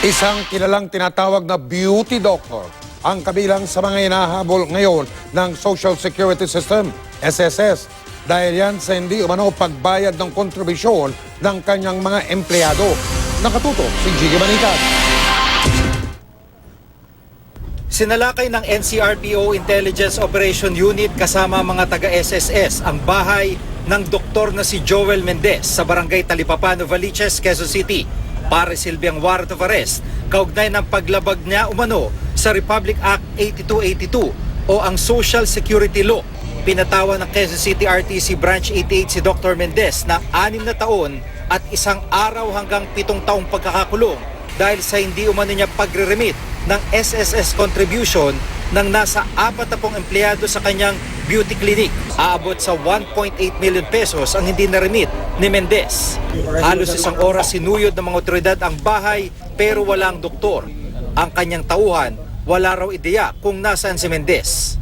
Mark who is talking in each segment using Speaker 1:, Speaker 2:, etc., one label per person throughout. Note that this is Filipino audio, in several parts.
Speaker 1: Isang kilalang tinatawag na beauty doctor ang kabilang sa mga hinahabol ngayon ng Social Security System, SSS. Dahil yan sa hindi umano pagbayad ng kontribusyon ng kanyang mga empleyado. Nakatutok si Gigi Manicat.
Speaker 2: Sinalakay ng NCRPO Intelligence Operation Unit kasama mga taga-SSS ang bahay ng doktor na si Joel Mendez sa barangay Talipapa, Novaliches, Quezon City para silbiyang warrant of arrest kaugnay ng paglabag niya umano sa Republic Act 8282 o ang Social Security Law. Pinatawa ng Quezon City RTC Branch 88 si Dr. Mendez ng 6 na taon at 1 araw hanggang 7 taong pagkakakulong dahil sa hindi umano niya pagre-remit ng SSS contribution ng nasa 40 empleyado sa kanyang beauty clinic. Aabot sa 1.8 million pesos ang hindi na-remit ni Mendez. Halos 1 oras sinuyod ng mga otoridad ang bahay pero walang doktor. Ang kanyang tauhan, wala raw ideya kung nasaan si Mendez.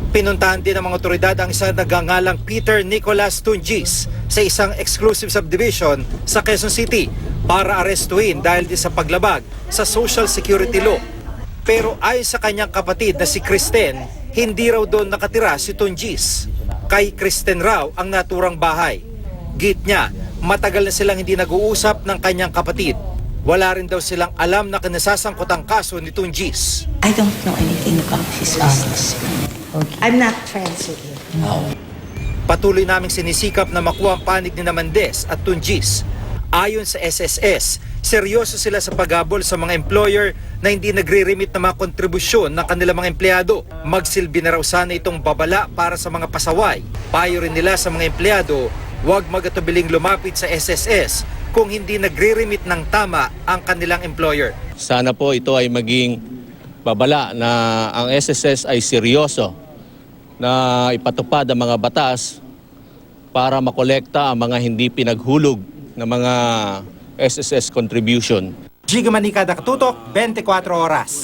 Speaker 2: Pinuntahan din ng mga otoridad ang isang nagangalang Peter Nicolas Tunjis sa isang exclusive subdivision sa Quezon City para arestuhin dahil din sa paglabag sa Social Security Law. Pero ayon sa kanyang kapatid na si Kristen, hindi raw doon nakatira si Tunjis. Kay Kristen raw ang naturang bahay. Git niya, matagal na silang hindi nag-uusap ng kanyang kapatid. Wala rin daw silang alam na kinasasangkot ang kaso ni Tunjis.
Speaker 3: I don't know anything about his business.
Speaker 4: Okay.
Speaker 3: I'm not friends with him.
Speaker 2: Patuloy naming sinisikap na makuha ang panig ni Mendez at Tunjis. Ayon sa SSS, seryoso sila sa paghabol sa mga employer na hindi nagre-remit ng mga kontribusyon ng kanilang mga empleyado. Magsilbi na raw sana itong babala para sa mga pasaway. Payo rin nila sa mga empleyado, huwag mag-atubiling lumapit sa SSS kung hindi nagre-remit ng tama ang kanilang employer.
Speaker 5: Sana po ito ay maging babala na ang SSS ay seryoso na ipatupad ang mga batas para makolekta ang mga hindi pinaghulog ng mga SSS contribution.
Speaker 2: Gigi Manica, Nakatutok, 24 Oras.